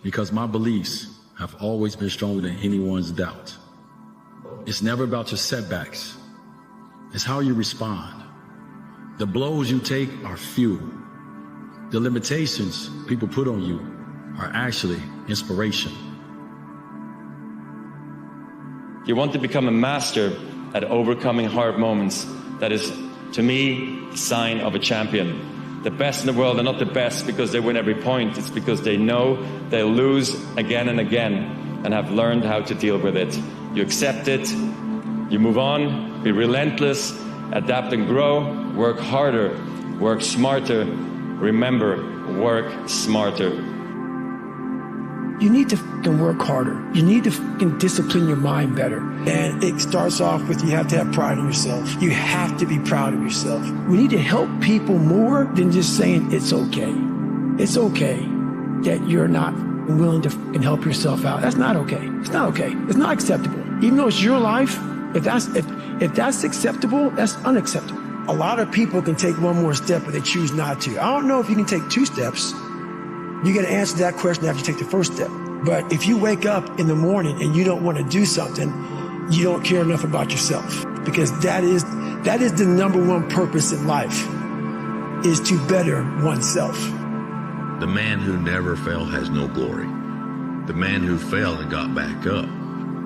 because my beliefs have always been stronger than anyone's doubt. It's never about your setbacks. It's how you respond. The blows you take are fuel. The limitations people put on you are actually inspiration. You want to become a master at overcoming hard moments. That is, to me, the sign of a champion. The best in the world are not the best because they win every point. It's because they know they'll lose again and again and have learned how to deal with it. You accept it, you move on, be relentless, adapt and grow, work harder, work smarter. Remember, work smarter. You need to fucking work harder. You need to fucking discipline your mind better. And it starts off with you have to have pride in yourself. You have to be proud of yourself. We need to help people more than just saying it's okay. It's okay that you're not willing to fucking help yourself out. That's not okay. It's not okay. It's not acceptable. Even though it's your life, if that's acceptable, that's unacceptable. A lot of people can take one more step, but they choose not to. I don't know if you can take 2 steps. You got to answer that question after you take the first step. But if you wake up in the morning and you don't want to do something, you don't care enough about yourself, because that is the number one purpose in life, is to better oneself. The man who never fell has no glory. The man who fell and got back up,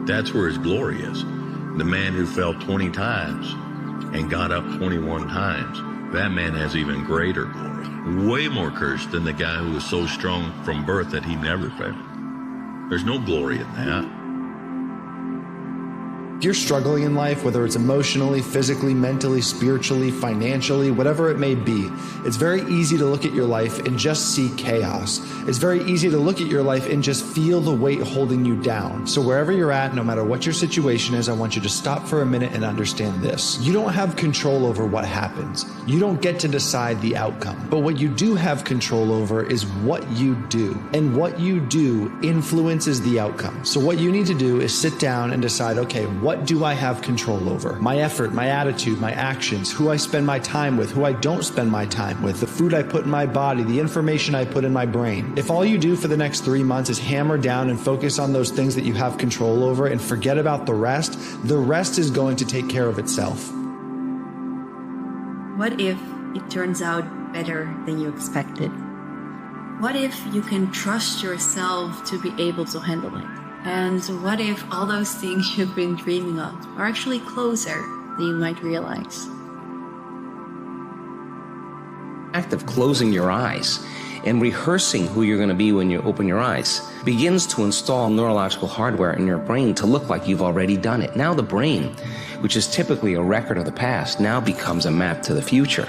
that's where his glory is. The man who fell 20 times and got up 21 times, that man has even greater glory. Way more courage than the guy who was so strong from birth that he never failed. There's no glory in that. If you're struggling in life, whether it's emotionally, physically, mentally, spiritually, financially, whatever it may be, it's very easy to look at your life and just see chaos. It's very easy to look at your life and just feel the weight holding you down. So wherever you're at, no matter what your situation is, I want you to stop for a minute and understand this. You don't have control over what happens. You don't get to decide the outcome. But what you do have control over is what you do. And what you do influences the outcome. So what you need to do is sit down and decide, okay, what do I have control over? My effort, my attitude, my actions, who I spend my time with, who I don't spend my time with, the food I put in my body, the information I put in my brain. If all you do for the next 3 months is hammer down and focus on those things that you have control over and forget about the rest is going to take care of itself. What if it turns out better than you expected? What if you can trust yourself to be able to handle it? And what if all those things you've been dreaming of are actually closer than you might realize? The act of closing your eyes and rehearsing who you're going to be when you open your eyes begins to install neurological hardware in your brain to look like you've already done it. Now the brain, which is typically a record of the past, now becomes a map to the future.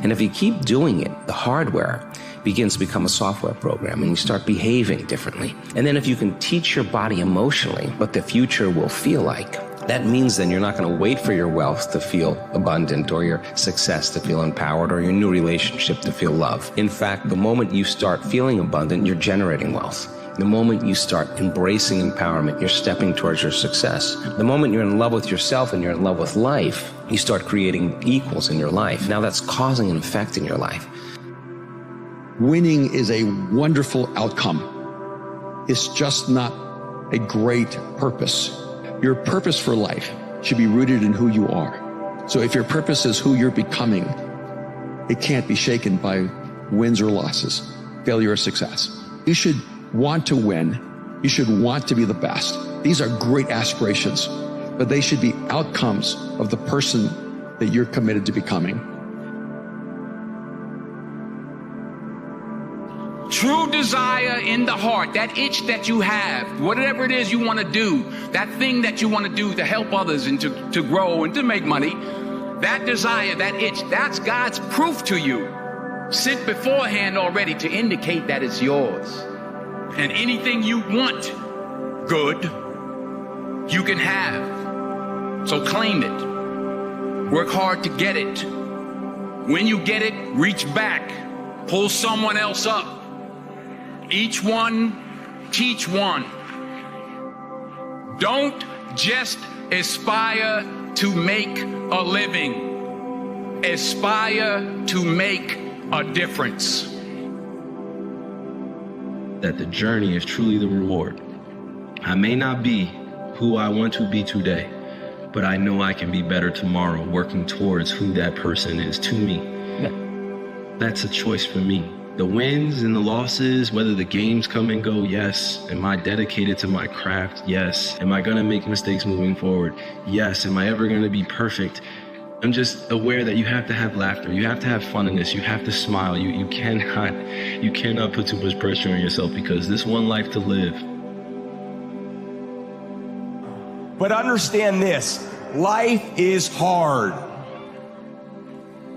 And if you keep doing it, the hardware begins to become a software program and you start behaving differently. And then if you can teach your body emotionally what the future will feel like, that means then you're not going to wait for your wealth to feel abundant or your success to feel empowered or your new relationship to feel love. In fact, the moment you start feeling abundant, you're generating wealth. The moment you start embracing empowerment, you're stepping towards your success. The moment you're in love with yourself and you're in love with life, you start creating equals in your life. Now that's causing an effect in your life. Winning is a wonderful outcome. It's just not a great purpose. Your purpose for life should be rooted in who you are. So if your purpose is who you're becoming, it can't be shaken by wins or losses, failure or success. You should want to win. You should want to be the best. These are great aspirations, but they should be outcomes of the person that you're committed to becoming. True desire in the heart, that itch that you have, whatever it is you want to do, that thing that you want to do to help others and to grow and to make money, that desire, that itch, that's God's proof to you. Sent beforehand already to indicate that it's yours. And anything you want good, you can have. So claim it. Work hard to get it. When you get it, reach back. Pull someone else up. Each one, teach one. Don't just aspire to make a living. Aspire to make a difference. that the journey is truly the reward. I may not be who I want to be today, but I know I can be better tomorrow, working towards who that person is to me. That's a choice for me. The wins and the losses, whether the games come and go, yes. Am I dedicated to my craft? Yes. Am I gonna make mistakes moving forward? Yes. Am I ever gonna be perfect? I'm just aware that you have to have laughter. You have to have fun in this. You have to smile. You cannot put too much pressure on yourself, because this one life to live. But understand this, life is hard.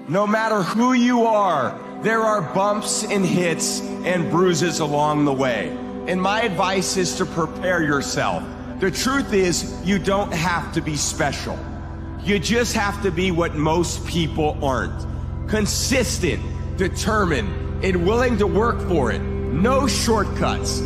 No matter who you are, there are bumps and hits and bruises along the way. And my advice is to prepare yourself. The truth is, you don't have to be special. You just have to be what most people aren't. Consistent, determined, and willing to work for it. No shortcuts.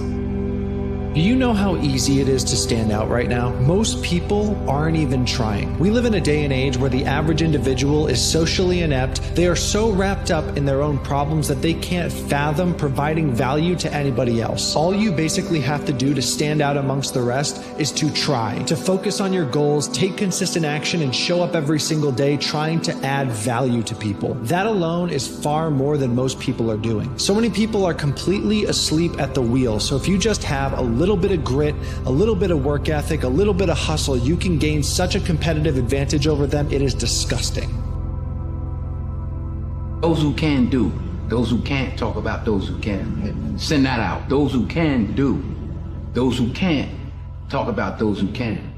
Do you know how easy it is to stand out right now? Most people aren't even trying. We live in a day and age where the average individual is socially inept. They are so wrapped up in their own problems that they can't fathom providing value to anybody else. All you basically have to do to stand out amongst the rest is to try, to focus on your goals, take consistent action, and show up every single day trying to add value to people. That alone is far more than most people are doing. So many people are completely asleep at the wheel. So if you just have a little bit of grit, a little bit of work ethic, a little bit of hustle, you can gain such a competitive advantage over them. It is disgusting. Those who can do, those who can't talk about those who can. Send that out. Those who can do, those who can't talk about those who can.